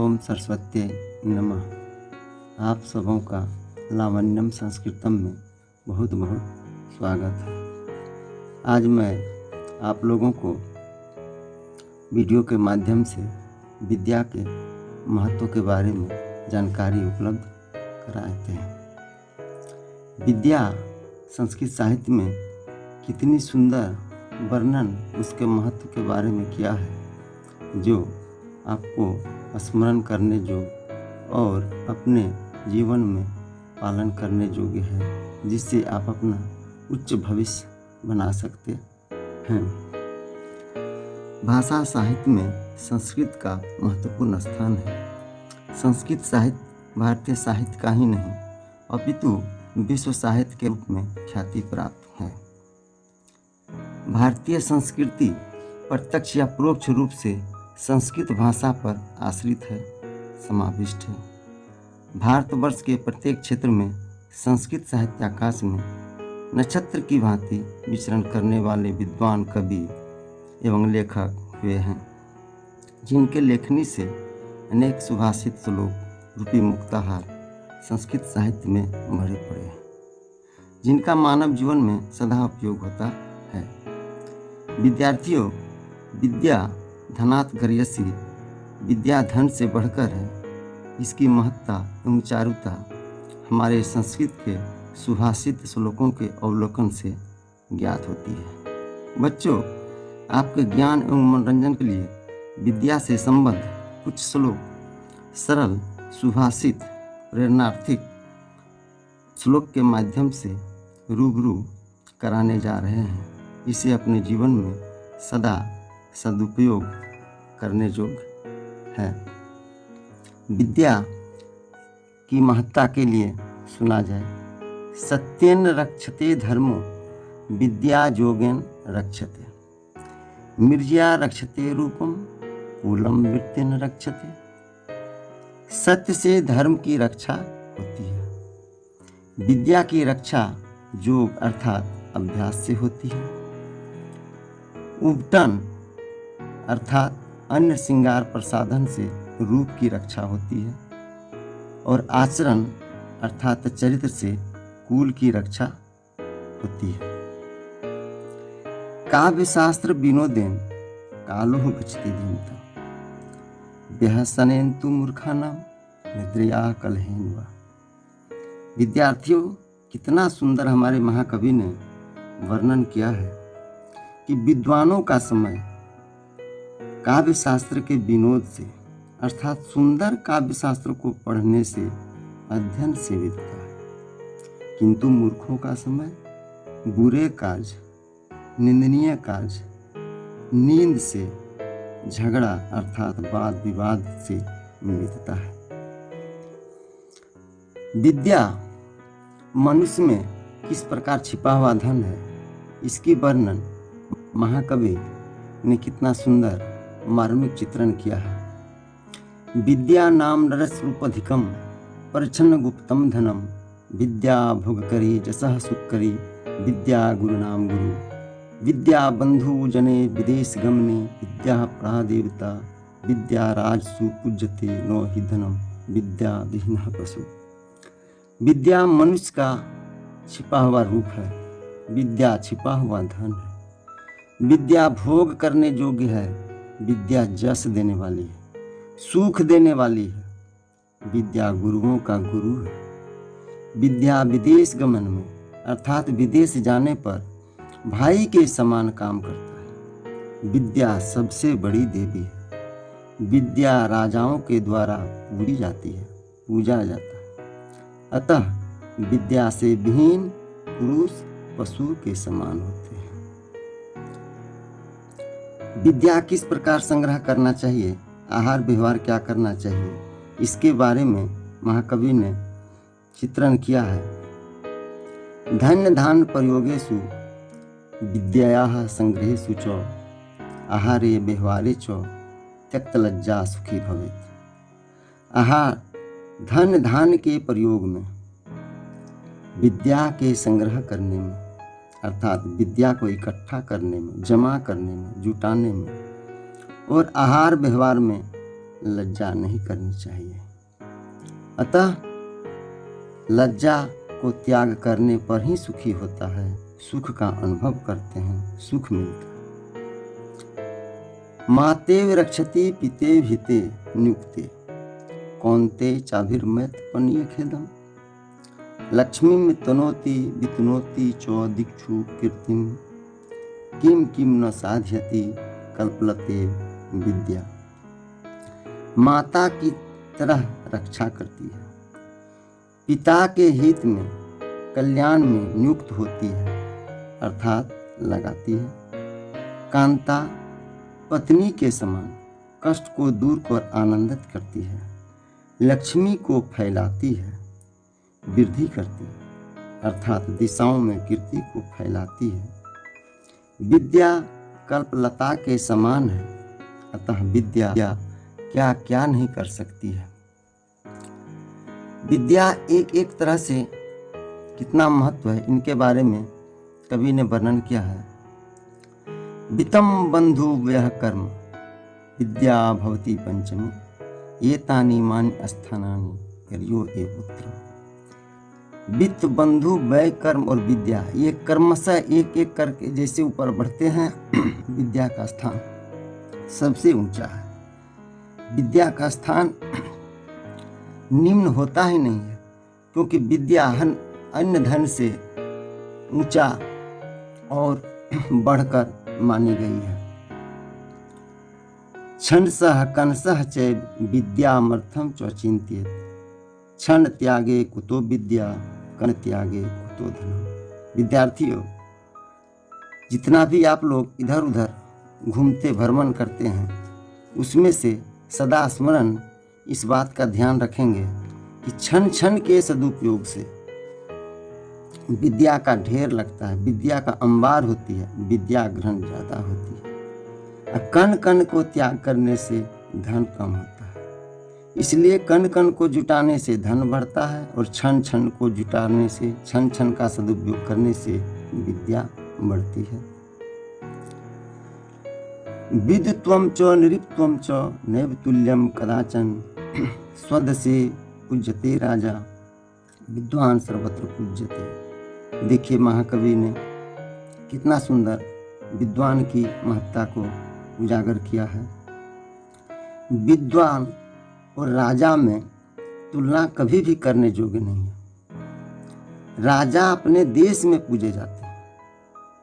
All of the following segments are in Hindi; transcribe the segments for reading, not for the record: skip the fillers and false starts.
ओम सरस्वती नमः। आप सबों का लावण्यम संस्कृतम में बहुत बहुत स्वागत है। आज मैं आप लोगों को वीडियो के माध्यम से विद्या के महत्व के बारे में जानकारी उपलब्ध कराते हैं। विद्या संस्कृत साहित्य में कितनी सुंदर वर्णन उसके महत्व के बारे में किया है, जो आपको स्मरण करने योग्य और अपने जीवन में पालन करने योग्य है, जिससे आप अपना उच्च भविष्य बना सकते हैं। भाषा साहित्य में संस्कृत का महत्वपूर्ण स्थान है। संस्कृत साहित्य भारतीय साहित्य का ही नहीं अपितु विश्व साहित्य के रूप में ख्याति प्राप्त है। भारतीय संस्कृति प्रत्यक्ष या परोक्ष रूप से संस्कृत भाषा पर आश्रित है, समाविष्ट है। भारतवर्ष के प्रत्येक क्षेत्र में संस्कृत साहित्य आकाश में नक्षत्र की भांति विचरण करने वाले विद्वान कवि एवं लेखक हुए हैं, जिनके लेखनी से अनेक सुभाषित श्लोक रूपी मुक्ताहार संस्कृत साहित्य में भरे पड़े हैं, जिनका मानव जीवन में सदा उपयोग होता है। विद्यार्थियों, विद्या धनात् गर्यसी, विद्या धन से बढ़कर है। इसकी महत्ता एवं चारुता हमारे संस्कृत के सुभाषित श्लोकों के अवलोकन से ज्ञात होती है। बच्चों, आपके ज्ञान एवं मनोरंजन के लिए विद्या से संबद्ध कुछ श्लोक सरल सुभाषित प्रेरणार्थिक श्लोक के माध्यम से रूबरू कराने जा रहे हैं। इसे अपने जीवन में सदा सदुपयोग करने योग्य है। विद्या की महत्ता के लिए सुना जाए। सत्येन रक्षते धर्मो विद्या योगेन रक्षते, मिर्जया रक्षते रूपम कुलम वृत्तेन रक्षते। सत्य से धर्म की रक्षा होती है। विद्या की रक्षा योग अर्थात अभ्यास से होती है। उपटन अर्थात अन्य श्रृंगार प्रसाधन से रूप की रक्षा होती है, और आचरण अर्थात चरित्र से कुल की रक्षा होती है। काव्य शास्त्र विनोदेन कालोह गच्छति धीमता, व्यसनेन तु मूर्खानां निद्रया कलहेन वा। विद्यार्थियों, कितना सुंदर हमारे महाकवि ने वर्णन किया है कि विद्वानों का समय काव्य शास्त्र के विनोद से अर्थात सुंदर काव्य शास्त्र को पढ़ने से अध्ययन से बीतता है, किंतु मूर्खों का समय बुरे कार्य, निंदनीय कार्य, नींद से, झगड़ा अर्थात वाद विवाद से बीतता है। विद्या मनुष्य में किस प्रकार छिपा हुआ धन है, इसकी वर्णन महाकवि ने कितना सुंदर मार्मिक चित्रण किया है। विद्या नाम नरस्वरूपधिकम परिच्छन्न गुप्तम धनम, विद्या भोगकरी जसः सुखकरी, विद्या गुरु नाम गुरु, विद्या बंधु जने विदेश गमने, विद्या प्रादेवता, विद्या राजसु पूज्यते नो हि धनम, विद्या विहीनः पशु। विद्या मनुष्य का छिपा हुआ रूप है। विद्या छिपा हुआ धन है। विद्या भोग करने योग्य है। विद्या जस देने वाली है, सुख देने वाली है। विद्या गुरुओं का गुरु है। विद्या विदेश गमन में अर्थात विदेश जाने पर भाई के समान काम करता है। विद्या सबसे बड़ी देवी है। विद्या राजाओं के द्वारा पूजी जाती है, पूजा जाता है। अतः विद्या से विहीन पुरुष पशु के समान होते हैं। विद्या किस प्रकार संग्रह करना चाहिए, आहार व्यवहार क्या करना चाहिए, इसके बारे में महाकवि ने चित्रण किया है। धन्य धान प्रयोगेषु विद्यायाः संग्रहेषु च, आहारे व्यवहारे च त्यक्त लज्जा सुखी भवेत्। आहार धन धान के प्रयोग में, विद्या के संग्रह करने में अर्थात विद्या को इकट्ठा करने में, जमा करने में, जुटाने में, और आहार व्यवहार में लज्जा नहीं करनी चाहिए। अतः लज्जा को त्याग करने पर ही सुखी होता है, सुख का अनुभव करते हैं, सुख मिलता है। मातेव रक्षति पितेव हिते नियुक्ते कौन्ते चाभिर्मैत पनीय खेदम लक्ष्मीं तनोति वितनोति च दिक्षु कीर्तिम किम किम न साध्यति कल्पलते विद्या। माता की तरह रक्षा करती है, पिता के हित में कल्याण में नियुक्त होती है अर्थात लगाती है। कांता पत्नी के समान कष्ट को दूर कर आनंदित करती है, लक्ष्मी को फैलाती है, वृद्धि करती है अर्थात दिशाओं में कीर्ति को फैलाती है। विद्या कल्पलता के समान है, अतः विद्या क्या क्या नहीं कर सकती है। विद्या एक एक तरह से कितना महत्व है, इनके बारे में कवि ने वर्णन किया है। वित्तं बंधु व्यः कर्म विद्या भवति पंचमी ये तानि मानि स्थानानि करियो ए पुत्र। वित्त, बंधु, व्यय, कर्म और विद्या ये कर्मशः एक एक करके जैसे ऊपर बढ़ते हैं विद्या का स्थान सबसे ऊंचा है। विद्या का स्थान निम्न होता ही नहीं है, क्योंकि विद्या अन्य धन से ऊंचा और बढ़कर मानी गई है। क्षणशः कनशः च विद्यामर्थं च चिन्तयेत् क्षण त्यागे कुतो विद्या कण त्यागे कुतो धनम। विद्यार्थियों, जितना भी आप लोग इधर उधर घूमते भ्रमण करते हैं उसमें से सदा स्मरण इस बात का ध्यान रखेंगे कि क्षण क्षण के सदुपयोग से विद्या का ढेर लगता है, विद्या का अंबार होती है, विद्या ग्रहण ज्यादा होती है। कण कण को त्याग करने से धन कम होता है, इसलिए कण कण को जुटाने से धन बढ़ता है और क्षण क्षण को जुटाने से, क्षण क्षण का सदुपयोग करने से विद्या बढ़ती है। विद्त्वं च निरिक्त्वं च नैव तुल्यं कदाचन स्वदसे पूज्यते राजा विद्वान सर्वत्र पूज्यते। देखिए महाकवि ने कितना सुंदर विद्वान की महत्ता को उजागर किया है। विद्वान और राजा में तुलना कभी भी करने योग्य नहीं है। राजा अपने देश में पूजे जाते हैं,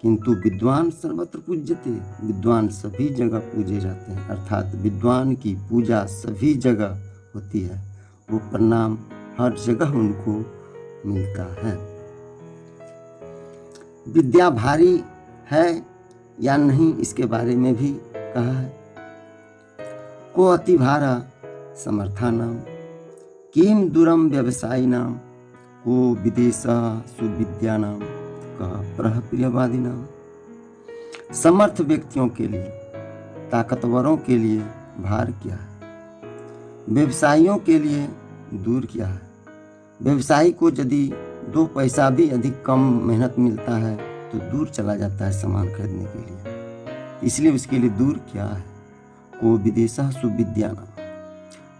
किंतु विद्वान सर्वत्र पूज्यते, विद्वान सभी जगह पूजे जाते हैं, अर्थात विद्वान की पूजा सभी जगह होती है, वो प्रणाम हर जगह उनको मिलता है। विद्या भारी है या नहीं इसके बारे में भी कहा है। को अति भारा समर्थानाम किम दूरम व्यवसायिनाम को विदेशा सुविद्यानाम कहा प्रह प्रियवादिनाम। समर्थ व्यक्तियों के लिए, ताकतवरों के लिए भार क्या है, व्यवसायियों के लिए दूर क्या है। व्यवसायी को यदि 2 पैसा भी अधिक कम मेहनत मिलता है तो दूर चला जाता है सामान खरीदने के लिए, इसलिए उसके लिए दूर क्या है। को विदेशा सुविद्यानाम,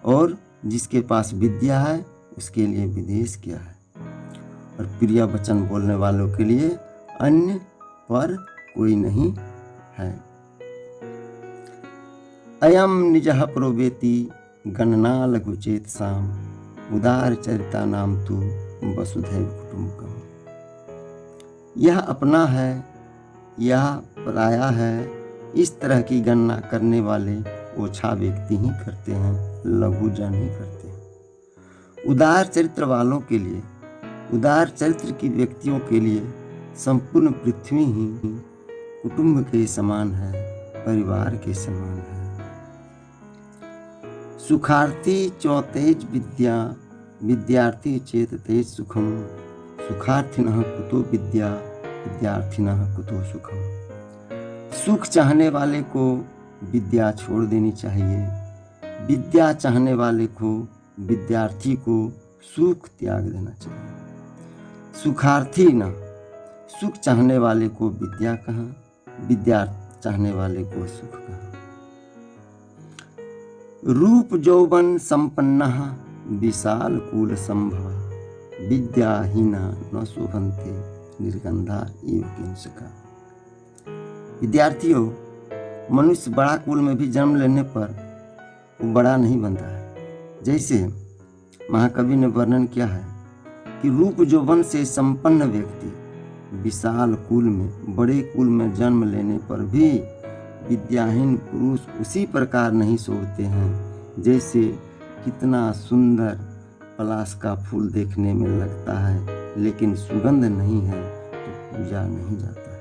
और जिसके पास विद्या है उसके लिए विदेश क्या है। और प्रिय वचन बोलने वालों के लिए अन्य पर कोई नहीं है। अयम निजः प्रोवेति गणना लघुचेत साम उदार चरिता नाम तु वसुधैव कुटुम्बकम। यह अपना है, यह पराया है, इस तरह की गणना करने वाले ओछा व्यक्ति ही करते हैं, लघु जन ही करते हैं। उदार चरित्र वालों के लिए, उदार चरित्र की व्यक्तियों के लिए संपूर्ण पृथ्वी ही कुटुंब के समान है, परिवार के समान है। सुखार्थी चौतेज विद्या विद्यार्थी चेत तेज सुखम सुखार्थिनः कुतो विद्या विद्यार्थिनः कुतो सुखम। सुख चाहने वाले को विद्या छोड़ देनी चाहिए, विद्या चाहने वाले को, विद्यार्थी को सुख त्याग देना चाहिए। सुखार्थी न, सुख चाहने वाले को विद्या कहाँ, विद्या चाहने वाले को सुख कहाँ। रूप यौवन संपन्नः विशाल कुल संभव विद्याहीना न शोभन्ते निर्गंधा एव किंचका। विद्यार्थियों, मनुष्य बड़ा कुल में भी जन्म लेने पर वो बड़ा नहीं बनता है। जैसे महाकवि ने वर्णन किया है कि रूप यौवन से संपन्न व्यक्ति विशाल कुल में, बड़े कुल में जन्म लेने पर भी विद्याहीन पुरुष उसी प्रकार नहीं शोभते हैं जैसे कितना सुंदर पलाश का फूल देखने में लगता है, लेकिन सुगंध नहीं है तो पूजा नहीं जाता है।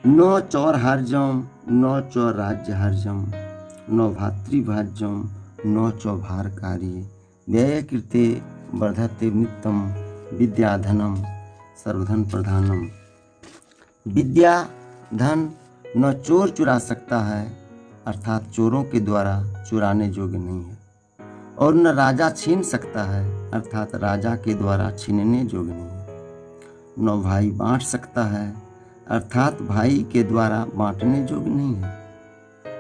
न चौरहार्जम न च राज्यहार्जम न भातृभाज्यम न च भारकार्ये व्यय कृते वर्धते नित्यम विद्याधनम सर्वधन प्रधानम। विद्या धन न चोर चुरा सकता है, अर्थात चोरों के द्वारा चुराने योग्य नहीं है, और न राजा छीन सकता है, अर्थात राजा के द्वारा छीनने योग्य नहीं है। न भाई बांट सकता है, अर्थात भाई के द्वारा बांटने योग्य नहीं है,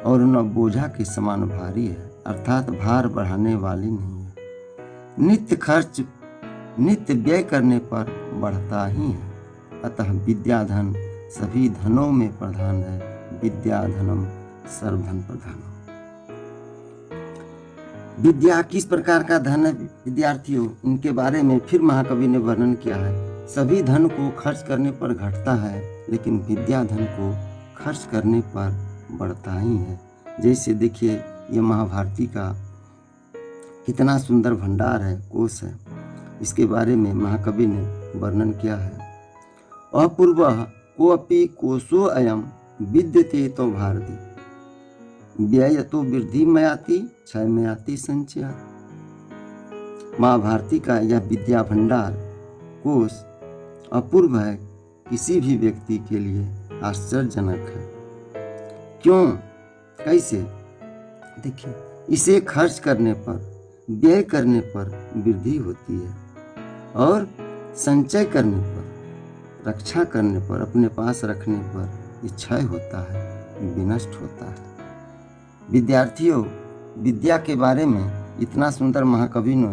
और न बोझा के समान भारी है, अर्थात भार बढ़ाने वाली नहीं है। नित्य खर्च नित्य व्यय करने पर बढ़ता ही है। अतः विद्याधन सभी धनों में प्रधान है, विद्याधनम सर्वधन प्रधानम। विद्या किस प्रकार का धन है विद्यार्थियों, इनके बारे में फिर महाकवि ने वर्णन किया है। सभी धन को खर्च करने पर घटता है, लेकिन विद्या धन को खर्च करने पर बढ़ता ही है। जैसे देखिए, ये महाभारती का कितना सुंदर भंडार है, कोश है। इसके बारे में महाकवि ने वर्णन किया है। अपूर्वः कोऽपि कोशो अयम विद्यते तो भारती व्यय तो वृद्धि मयाति क्षय मयाति संचयात्। महाभारती का यह विद्या भंडार कोश अपूर्व है, किसी भी व्यक्ति के लिए आश्चर्यजनक है। क्यों, कैसे? देखिए, इसे खर्च करने पर, व्यय करने पर वृद्धि होती है, और संचय करने पर, रक्षा करने पर, अपने पास रखने पर ये क्षय होता है, विनष्ट होता है। विद्यार्थियों, विद्या के बारे में इतना सुंदर महाकवि ने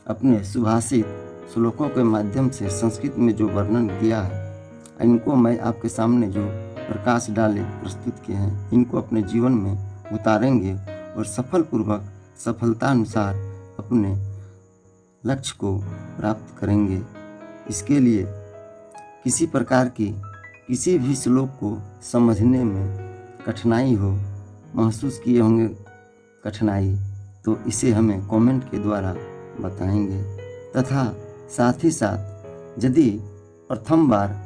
अपने सुभाषित श्लोकों के माध्यम से संस्कृत में जो वर्णन किया है, इनको मैं आपके सामने जो प्रकाश डाले प्रस्तुत किए हैं, इनको अपने जीवन में उतारेंगे और सफलपूर्वक सफलतानुसार अपने लक्ष्य को प्राप्त करेंगे। इसके लिए किसी प्रकार की किसी भी श्लोक को समझने में कठिनाई हो, महसूस किए होंगे कठिनाई, तो इसे हमें कमेंट के द्वारा बताएंगे। तथा साथ ही साथ यदि प्रथम बार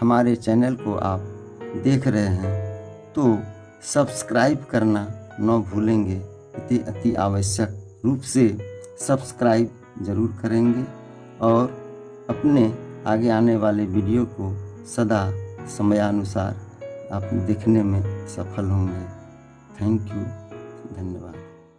हमारे चैनल को आप देख रहे हैं तो सब्सक्राइब करना न भूलेंगे। अति आवश्यक रूप से सब्सक्राइब जरूर करेंगे और अपने आगे आने वाले वीडियो को सदा समयानुसार आप देखने में सफल होंगे। थैंक यू, धन्यवाद।